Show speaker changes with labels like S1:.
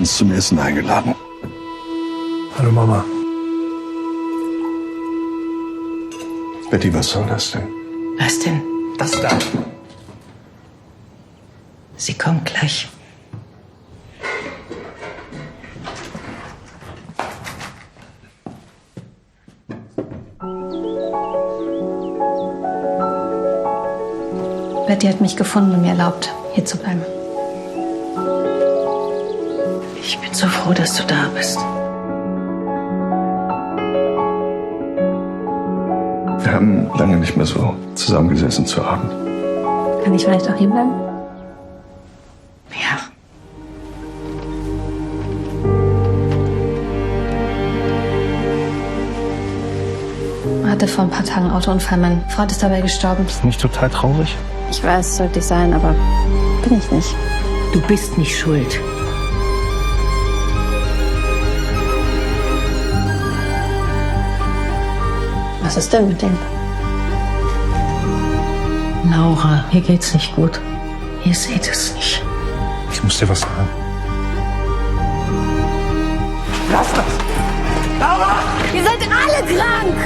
S1: uns zum Essen eingeladen.
S2: Hallo Mama.
S1: Betty, was soll das denn?
S3: Was denn?
S2: Das da.
S3: Sie kommt gleich.
S4: Betty hat mich gefunden und mir erlaubt, hier zu bleiben.
S3: Ich bin so froh, dass du da bist.
S1: Wir haben lange nicht mehr so zusammengesessen zu Abend.
S4: Kann ich vielleicht auch hier bleiben?
S3: Ja.
S4: Hatte vor ein paar Tagen einen Autounfall. Mein Freund ist dabei gestorben.
S2: Nicht total traurig?
S4: Ich weiß, sollte ich sein, aber bin ich nicht.
S3: Du bist nicht schuld.
S4: Was ist denn mit dem?
S3: Laura, hier geht's nicht gut. Ihr seht es nicht.
S2: Ich muss dir was sagen.
S4: Ihr seid alle krank!